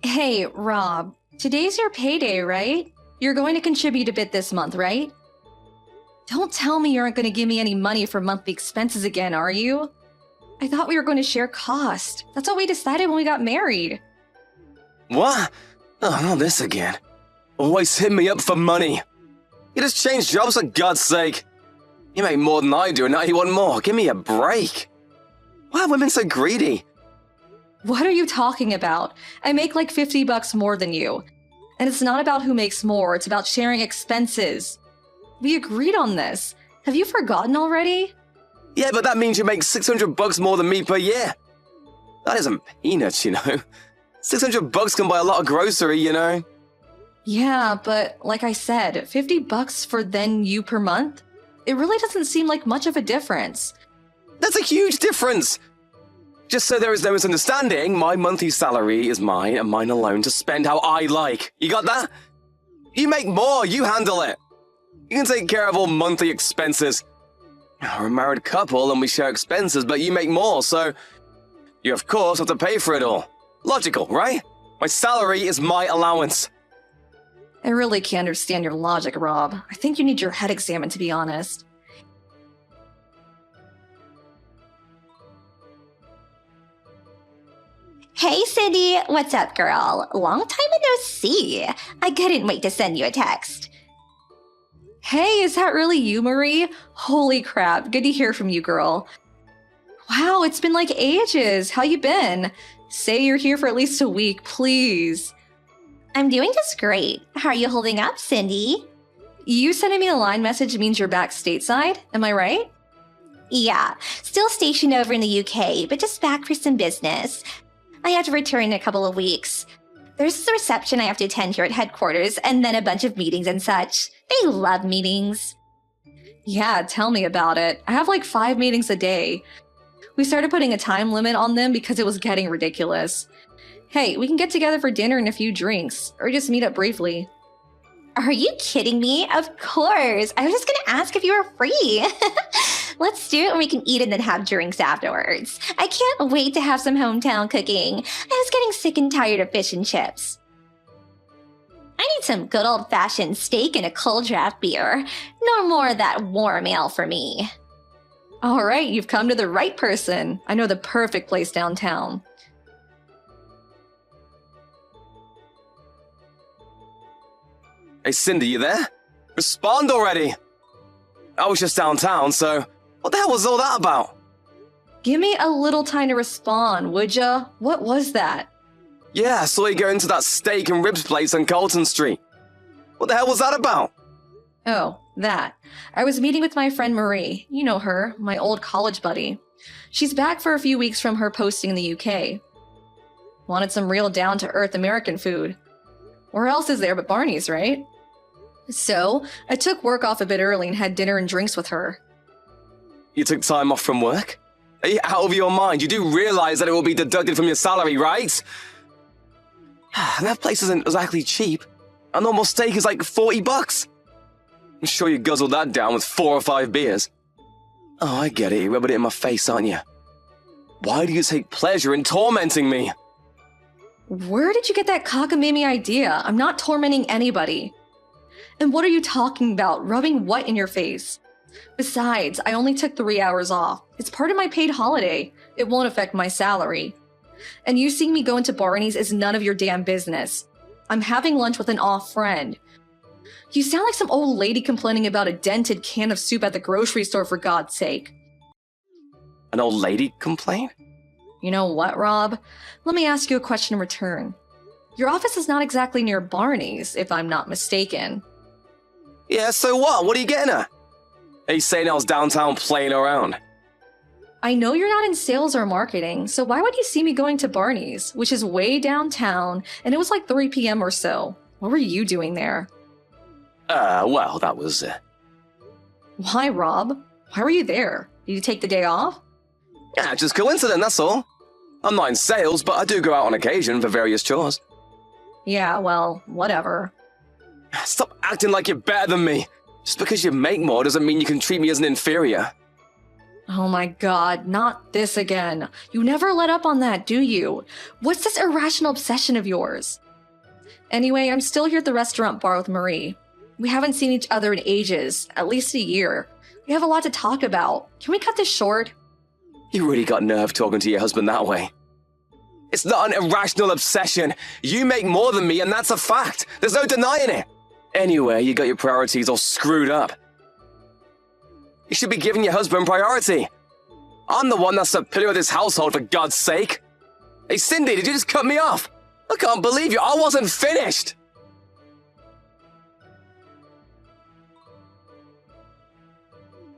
Hey, Rob, today's your payday, right? You're going to contribute a bit this month, right? Don't tell me you aren't going to give me any money for monthly expenses again, are you? I thought we were going to share cost. That's what we decided when we got married. What? Oh, not this again. Always hit me up for money. You just changed jobs for God's sake. You make more than I do and now you want more. Give me a break. Why are women so greedy? What are you talking about? I make like $50 more than you. And it's not about who makes more, it's about sharing expenses. We agreed on this. Have you forgotten already? Yeah, but that means you make $600 more than me per year. That isn't peanuts, you know. $600 can buy a lot of grocery, you know. Yeah, but like I said, $50 for then you per month? It really doesn't seem like much of a difference. That's a huge difference. Just so there is no misunderstanding, my monthly salary is mine and mine alone to spend how I like. You got that? You make more, you handle it. You can take care of all monthly expenses. We're a married couple and we share expenses, but you make more, so you of course have to pay for it all. Logical, right? My salary is my allowance. I really can't understand your logic, Rob. I think you need your head examined, to be honest. Hey, Cindy. What's up, girl? Long time no see. I couldn't wait to send you a text. Hey, is that really you, Marie? Holy crap, good to hear from you, girl. Wow, it's been like ages. How you been? Say you're here for at least a week, please. I'm doing just great. How are you holding up, Cindy? You sending me a line message means you're back stateside, am I right? Yeah, still stationed over in the UK, but just back for some business. I have to return in a couple of weeks. There's a reception I have to attend here at headquarters, and then a bunch of meetings and such. They love meetings. Yeah, tell me about it. I have like 5 meetings a day. We started putting a time limit on them because it was getting ridiculous. Hey, we can get together for dinner and a few drinks, or just meet up briefly. Are you kidding me? Of course. I was just gonna ask if you were free. Let's do it and we can eat and then have drinks afterwards. I can't wait to have some hometown cooking. I was getting sick and tired of fish and chips. I need some good old-fashioned steak and a cold draft beer. No more of that warm ale for me. All right, you've come to the right person. I know the perfect place downtown. Hey, Cindy, you there? Respond already! I was just downtown, so what the hell was all that about? Give me a little time to respond, would ya? What was that? Yeah, I saw you go into that steak and ribs place on Colton Street. What the hell was that about? Oh, that. I was meeting with my friend Marie. You know her, my old college buddy. She's back for a few weeks from her posting in the UK. Wanted some real down-to-earth American food. Where else is there but Barney's, right? So, I took work off a bit early and had dinner and drinks with her. You took time off from work? Are you out of your mind? You do realize that it will be deducted from your salary, right? That place isn't exactly cheap. A normal steak is like $40. I'm sure you guzzled that down with 4 or 5 beers. Oh, I get it. You're rubbing it in my face, aren't you? Why do you take pleasure in tormenting me? Where did you get that cockamamie idea? I'm not tormenting anybody. And what are you talking about? Rubbing what in your face? Besides, I only took 3 hours off. It's part of my paid holiday. It won't affect my salary. And you seeing me go into Barney's is none of your damn business. I'm having lunch with an off friend. You sound like some old lady complaining about a dented can of soup at the grocery store, for God's sake. An old lady complain? You know what, Rob? Let me ask you a question in return. Your office is not exactly near Barney's, if I'm not mistaken. Yeah, so what? What are you getting at? Are you saying I was downtown playing around? I know you're not in sales or marketing, so why would you see me going to Barney's, which is way downtown, and it was like 3 p.m. or so? What were you doing there? Well, that was... Why, Rob? Why were you there? Did you take the day off? Yeah, just coincidence, that's all. I'm not in sales, but I do go out on occasion for various chores. Yeah, well, whatever. Stop acting like you're better than me. Just because you make more doesn't mean you can treat me as an inferior. Oh my god, not this again. You never let up on that, do you? What's this irrational obsession of yours? Anyway, I'm still here at the restaurant bar with Marie. We haven't seen each other in ages, at least a year. We have a lot to talk about. Can we cut this short? You really got nerve talking to your husband that way. It's not an irrational obsession. You make more than me, and that's a fact. There's no denying it. Anyway, you got your priorities all screwed up. You should be giving your husband priority. I'm the one that's the pillar of this household, for God's sake. Hey, Cindy, did you just cut me off? I can't believe you. I wasn't finished.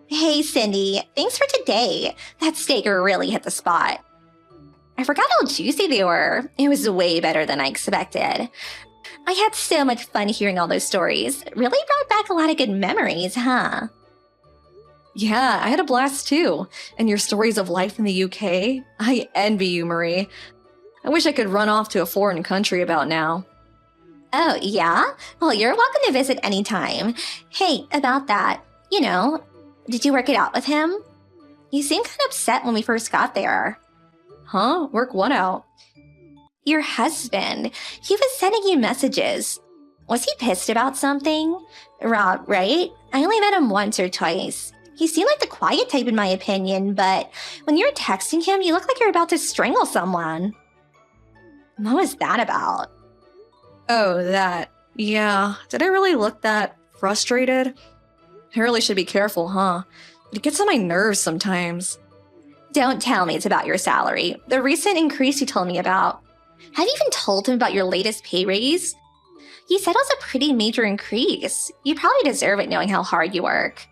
Hey, Cindy, thanks for today. That steak really hit the spot. I forgot how juicy they were. It was way better than I expected. I had so much fun hearing all those stories. Really brought back a lot of good memories, huh? Yeah, I had a blast too. And your stories of life in the UK? I envy you, Marie. I wish I could run off to a foreign country about now. Oh, yeah? Well, you're welcome to visit anytime. Hey, about that, did you work it out with him? You seemed kind of upset when we first got there. Huh? Work what out? Your husband. He was sending you messages. Was he pissed about something? Rob, right? I only met him once or twice. He seemed like the quiet type in my opinion, but when you were texting him, you looked like you were about to strangle someone. What was that about? Oh, that. Yeah. Did I really look that frustrated? I really should be careful, huh? It gets on my nerves sometimes. Don't tell me it's about your salary. The recent increase you told me about. Have you even told him about your latest pay raise? You said it was a pretty major increase. You probably deserve it knowing how hard you work.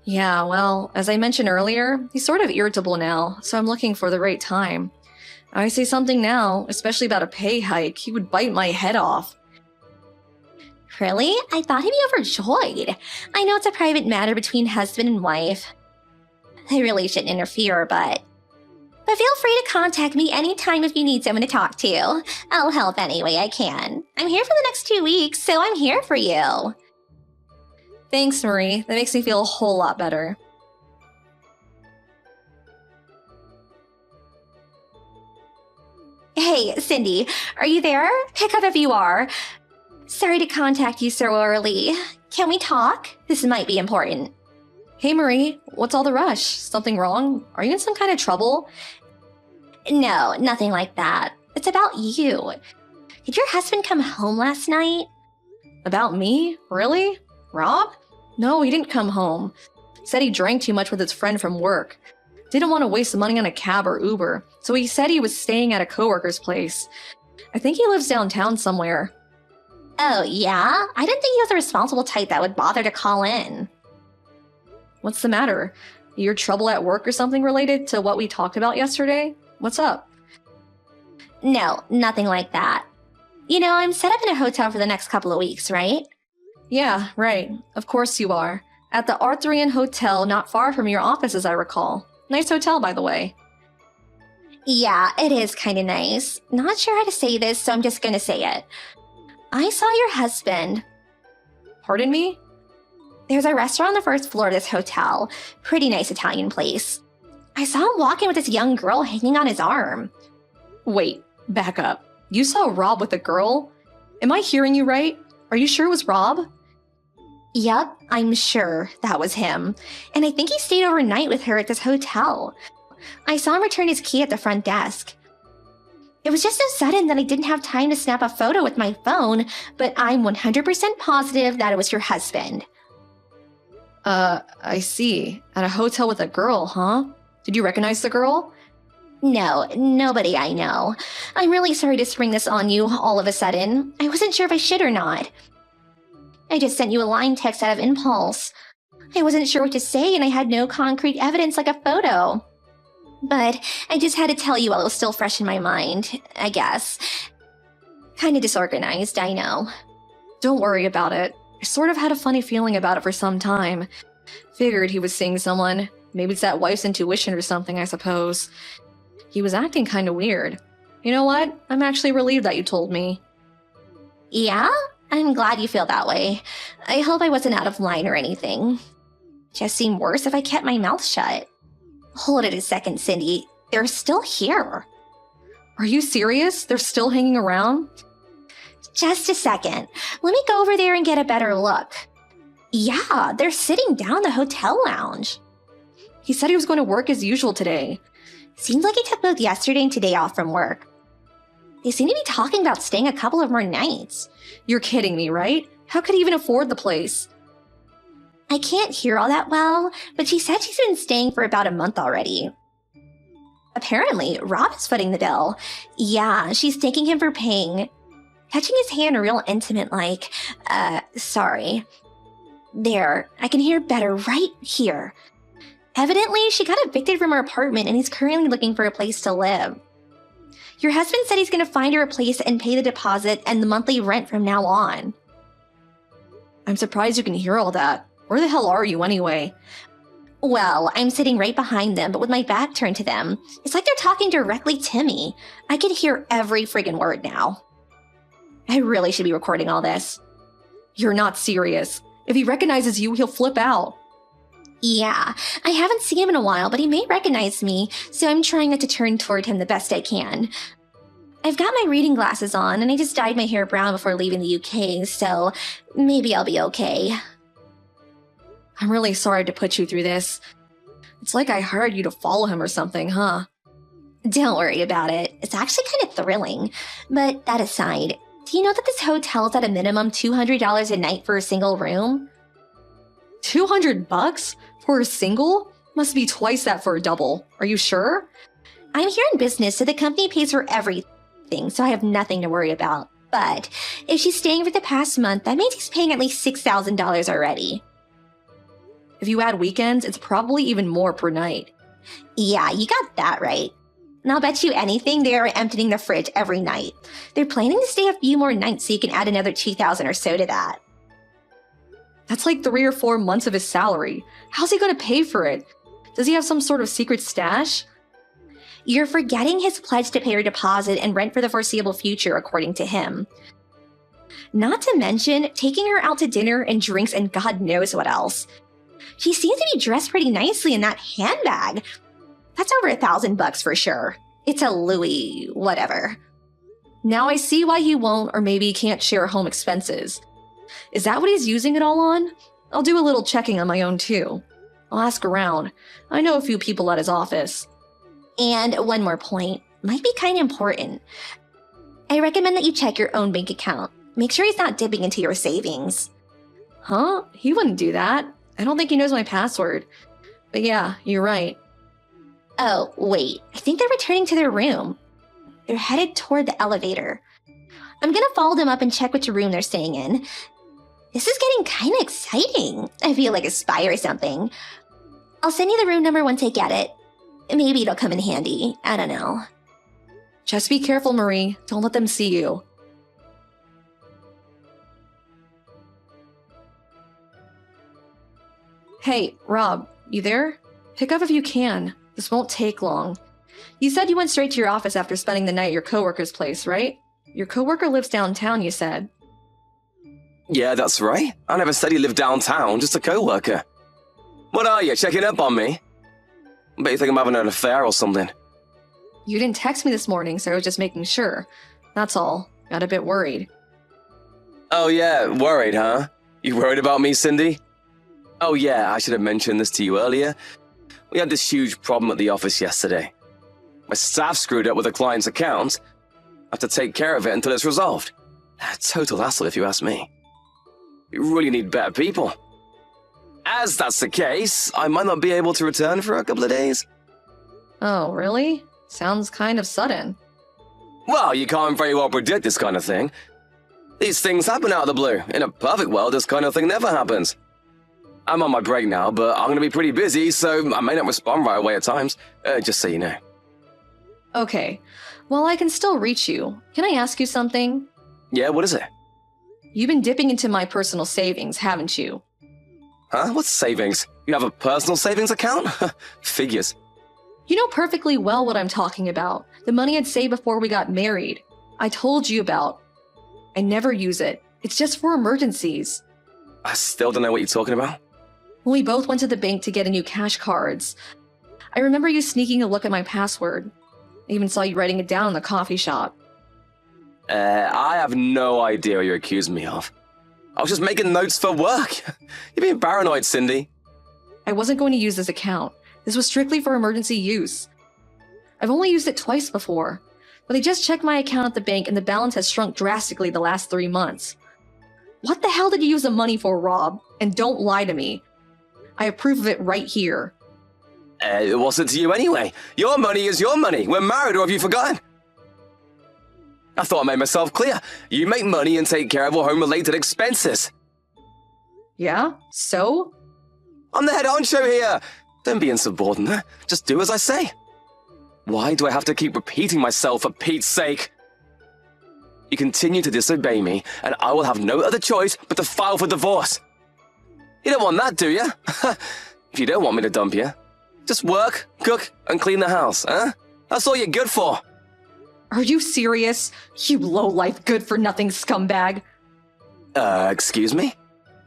Yeah, well, as I mentioned earlier, he's sort of irritable now, so I'm looking for the right time. I say something now, especially about a pay hike, he would bite my head off. Really? I thought he'd be overjoyed. I know it's a private matter between husband and wife. I really shouldn't interfere, but feel free to contact me anytime if you need someone to talk to. I'll help any way I can. I'm here for the next 2 weeks, so I'm here for you. Thanks, Marie. That makes me feel a whole lot better. Hey, Cindy, are you there? Pick up if you are. Sorry to contact you so early. Can we talk? This might be important. Hey, Marie, what's all the rush? Something wrong? Are you in some kind of trouble? No, nothing like that. It's about you. Did your husband come home last night? About me? Really? Rob? No, he didn't come home. Said he drank too much with his friend from work. Didn't want to waste the money on a cab or Uber, so he said he was staying at a coworker's place. I think he lives downtown somewhere. Oh, yeah? I didn't think he was a responsible type that would bother to call in. What's the matter? Your trouble at work or something related to what we talked about yesterday? What's up? No, nothing like that. I'm set up in a hotel for the next couple of weeks, right? Yeah, right. Of course you are. At the Arthurian Hotel not far from your office, as I recall. Nice hotel, by the way. Yeah, it is kind of nice. Not sure how to say this, so I'm just gonna say it. I saw your husband. Pardon me? There's a restaurant on the first floor of this hotel. Pretty nice Italian place. I saw him walking with this young girl hanging on his arm. Wait, back up. You saw Rob with a girl? Am I hearing you right? Are you sure it was Rob? Yep, I'm sure that was him. And I think he stayed overnight with her at this hotel. I saw him return his key at the front desk. It was just so sudden that I didn't have time to snap a photo with my phone, but I'm 100% positive that it was your husband. I see. At a hotel with a girl, huh? Did you recognize the girl? No, nobody I know. I'm really sorry to spring this on you all of a sudden. I wasn't sure if I should or not. I just sent you a line text out of impulse. I wasn't sure what to say and I had no concrete evidence like a photo. But I just had to tell you while it was still fresh in my mind, I guess. Kinda disorganized, I know. Don't worry about it. I sort of had a funny feeling about it for some time. Figured he was seeing someone. Maybe it's that wife's intuition or something, I suppose. He was acting kinda weird. You know what? I'm actually relieved that you told me. Yeah? I'm glad you feel that way. I hope I wasn't out of line or anything. Just seem worse if I kept my mouth shut. Hold it a second, Cindy. They're still here. Are you serious? They're still hanging around? Just a second. Let me go over there and get a better look. Yeah, they're sitting down in the hotel lounge. He said he was going to work as usual today. Seems like he took both yesterday and today off from work. They seem to be talking about staying a couple of more nights. You're kidding me, right? How could he even afford the place? I can't hear all that well, but she said she's been staying for about a month already. Apparently, Rob is footing the bill. Yeah, she's thanking him for paying. Touching his hand real intimate like, sorry. There, I can hear better right here. Evidently, she got evicted from her apartment and he's currently looking for a place to live. Your husband said he's going to find her a place and pay the deposit and the monthly rent from now on. I'm surprised you can hear all that. Where the hell are you anyway? Well, I'm sitting right behind them, but with my back turned to them. It's like they're talking directly to me. I can hear every friggin' word now. I really should be recording all this. You're not serious. If he recognizes you, he'll flip out. Yeah, I haven't seen him in a while, but he may recognize me, so I'm trying not to turn toward him the best I can. I've got my reading glasses on, and I just dyed my hair brown before leaving the UK, so maybe I'll be okay. I'm really sorry to put you through this. It's like I hired you to follow him or something, huh? Don't worry about it. It's actually kind of thrilling. But that aside, do you know that this hotel is at a minimum $200 a night for a single room? $200 for a single? Must be twice that for a double. Are you sure? I'm here in business, so the company pays for everything, so I have nothing to worry about. But if she's staying for the past month, that means she's paying at least $6,000 already. If you add weekends, it's probably even more per night. Yeah, you got that right. And I'll bet you anything they are emptying the fridge every night. They're planning to stay a few more nights so you can add another $2,000 or so to that. That's like 3 or 4 months of his salary. How's he going to pay for it? Does he have some sort of secret stash? You're forgetting his pledge to pay her deposit and rent for the foreseeable future, according to him. Not to mention taking her out to dinner and drinks and God knows what else. She seems to be dressed pretty nicely in that handbag. That's over $1,000 for sure. It's a Louis whatever. Now I see why he won't or maybe can't share home expenses. Is that what he's using it all on? I'll do a little checking on my own too. I'll ask around. I know a few people at his office. And one more point, might be kind of important. I recommend that you check your own bank account. Make sure he's not dipping into your savings. Huh? He wouldn't do that. I don't think he knows my password. But yeah, you're right. Oh, wait. I think they're returning to their room. They're headed toward the elevator. I'm gonna follow them up and check which room they're staying in. This is getting kind of exciting. I feel like a spy or something. I'll send you the room number once I get it. Maybe it'll come in handy. I don't know. Just be careful, Marie. Don't let them see you. Hey, Rob, you there? Pick up if you can. This won't take long. You said you went straight to your office after spending the night at your coworker's place, right? Your coworker lives downtown, you said. Yeah, that's right. I never said he lived downtown, just a co-worker. What are you, checking up on me? Bet you think I'm having an affair or something. You didn't text me this morning, so I was just making sure. That's all. Got a bit worried. Oh yeah, worried, huh? You worried about me, Cindy? Oh yeah, I should have mentioned this to you earlier. We had this huge problem at the office yesterday. My staff screwed up with a client's account. I have to take care of it until it's resolved. A total hassle if you ask me. You really need better people. As that's the case, I might not be able to return for a couple of days. Oh, really? Sounds kind of sudden. Well, you can't very well predict this kind of thing. These things happen out of the blue. In a perfect world, this kind of thing never happens. I'm on my break now, but I'm going to be pretty busy, so I may not respond right away at times, just so you know. Okay. Well, I can still reach you. Can I ask you something? Yeah, what is it? You've been dipping into my personal savings, haven't you? Huh? What's savings? You have a personal savings account? Figures. You know perfectly well what I'm talking about. The money I'd saved before we got married. I told you about. I never use it. It's just for emergencies. I still don't know what you're talking about. When we both went to the bank to get a new cash cards, I remember you sneaking a look at my password. I even saw you writing it down in the coffee shop. I have no idea what you're accusing me of. I was just making notes for work. You're being paranoid, Cindy. I wasn't going to use this account. This was strictly for emergency use. I've only used it twice before, but I just checked my account at the bank and the balance has shrunk drastically the last 3 months. What the hell did you use the money for, Rob? And don't lie to me. I have proof of it right here. It wasn't to you anyway. Your money is your money. We're married, or have you forgotten? I thought I made myself clear. You make money and take care of all home-related expenses. Yeah? So? I'm the head honcho here. Don't be insubordinate. Just do as I say. Why do I have to keep repeating myself for Pete's sake? You continue to disobey me, and I will have no other choice but to file for divorce. You don't want that, do you? If you don't want me to dump you, just work, cook, and clean the house, huh? That's all you're good for. Are you serious? You low-life, good-for-nothing scumbag. Excuse me?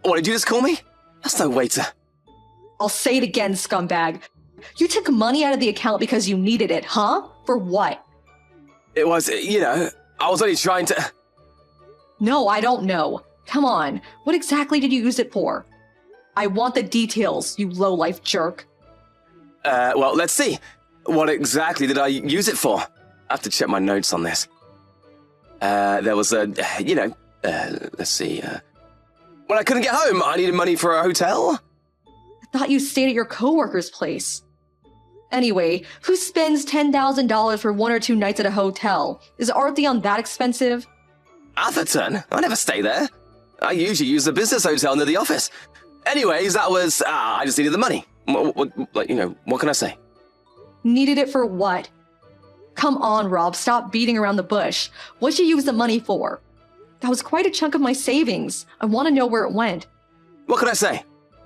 What did you just call me? That's no way to... I'll say it again, scumbag. You took money out of the account because you needed it, huh? For what? It was, I was only trying to... No, I don't know. Come on, what exactly did you use it for? I want the details, you low-life jerk. Well, let's see. What exactly did I use it for? I have to check my notes on this. There was let's see. When I couldn't get home, I needed money for a hotel. I thought you stayed at your coworker's place. Anyway, who spends $10,000 for 1 or 2 nights at a hotel? Is Artheon that expensive? Atherton? I never stay there. I usually use the business hotel near the office. Anyways, that was, I just needed the money. What can I say? Needed it for what? Come on, Rob, stop beating around the bush. What'd you use the money for? That was quite a chunk of my savings. I want to know where it went. What can I say?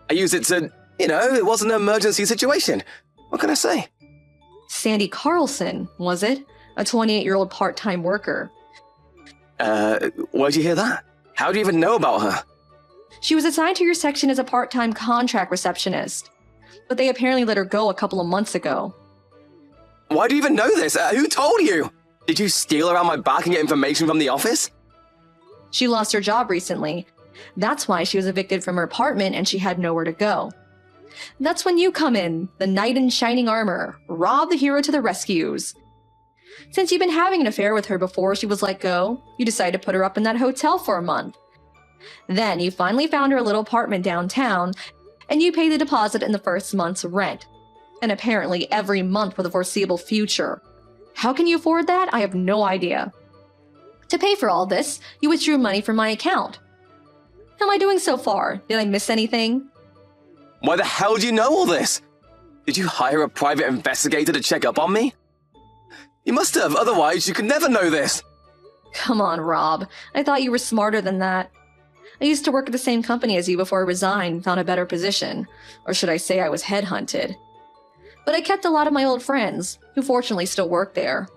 I used it to, it wasn't an emergency situation. What can I say? Sandy Carlson, was it? A 28-year-old part-time worker. Where'd you hear that? How do you even know about her? She was assigned to your section as a part-time contract receptionist, but they apparently let her go a couple of months ago. Why do you even know this? Who told you? Did you steal around my back and get information from the office? She lost her job recently. That's why she was evicted from her apartment and she had nowhere to go. That's when you come in, the knight in shining armor, Rob the hero to the rescues. Since you've been having an affair with her before she was let go, you decided to put her up in that hotel for a month. Then you finally found her a little apartment downtown, and you paid the deposit in the first month's rent. And apparently every month for the foreseeable future. How can you afford that? I have no idea. To pay for all this, you withdrew money from my account. How am I doing so far? Did I miss anything? Why the hell do you know all this? Did you hire a private investigator to check up on me? You must have, otherwise you could never know this. Come on, Rob. I thought you were smarter than that. I used to work at the same company as you before I resigned and found a better position. Or should I say I was headhunted. But I kept a lot of my old friends, who fortunately still work there.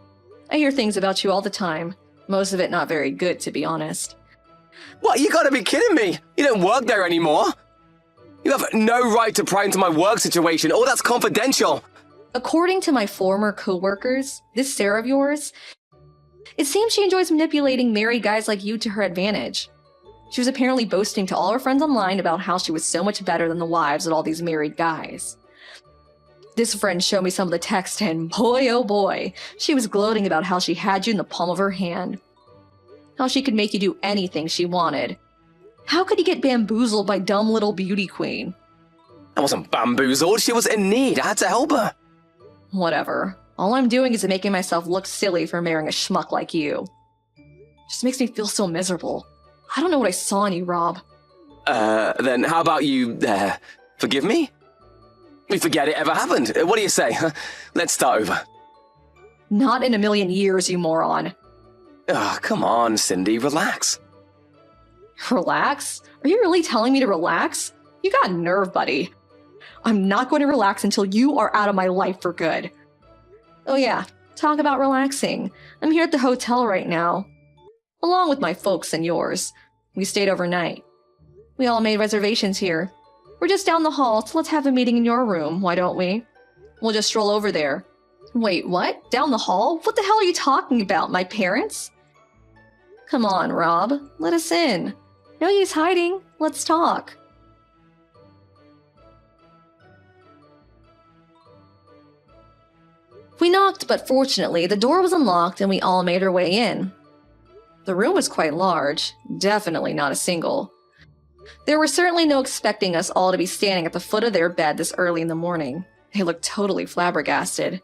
I hear things about you all the time. Most of it not very good, to be honest. What, you gotta be kidding me! You don't work there anymore! You have no right to pry into my work situation, all that's confidential! According to my former co-workers, this Sarah of yours, it seems she enjoys manipulating married guys like you to her advantage. She was apparently boasting to all her friends online about how she was so much better than the wives of all these married guys. This friend showed me some of the text and boy oh boy, she was gloating about how she had you in the palm of her hand. How she could make you do anything she wanted. How could you get bamboozled by dumb little beauty queen? I wasn't bamboozled, she was in need, I had to help her. Whatever. All I'm doing is making myself look silly for marrying a schmuck like you. Just makes me feel so miserable. I don't know what I saw in you, Rob. Then how about you, forgive me? We forget it ever happened. What do you say? Let's start over. Not in a million years, you moron. Come on, Cindy, relax. Relax? Are you really telling me to relax? You got nerve, buddy. I'm not going to relax until you are out of my life for good. Oh yeah, talk about relaxing. I'm here at the hotel right now. Along with my folks and yours. We stayed overnight. We all made reservations here. We're just down the hall, so let's have a meeting in your room, why don't we? We'll just stroll over there. Wait, what? Down the hall? What the hell are you talking about, my parents? Come on, Rob. Let us in. No use hiding. Let's talk. We knocked, but fortunately, the door was unlocked and we all made our way in. The room was quite large, definitely not a single. There were certainly no expecting us all to be standing at the foot of their bed this early in the morning. They looked totally flabbergasted.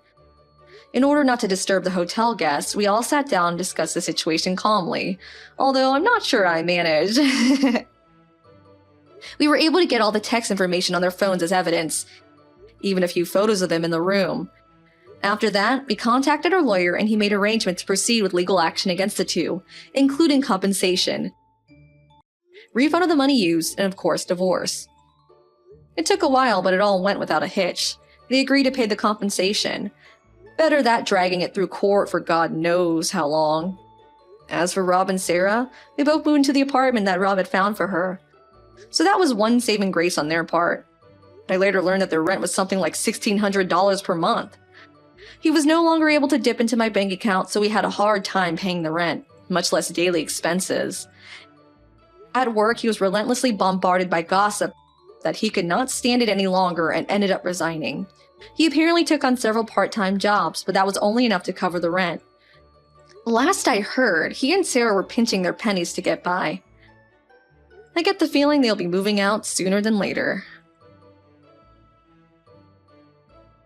In order not to disturb the hotel guests, we all sat down and discussed the situation calmly, although I'm not sure I managed. We were able to get all the text information on their phones as evidence, even a few photos of them in the room. After that, we contacted our lawyer and he made arrangements to proceed with legal action against the two, including compensation, refund of the money used, and of course, divorce. It took a while, but it all went without a hitch. They agreed to pay the compensation. Better that dragging it through court for God knows how long. As for Rob and Sarah, they both moved into the apartment that Rob had found for her. So that was one saving grace on their part. I later learned that their rent was something like $1,600 per month. He was no longer able to dip into my bank account, so we had a hard time paying the rent, much less daily expenses. At work, he was relentlessly bombarded by gossip that he could not stand it any longer and ended up resigning. He apparently took on several part-time jobs, but that was only enough to cover the rent. Last I heard, he and Sarah were pinching their pennies to get by. I get the feeling they'll be moving out sooner than later.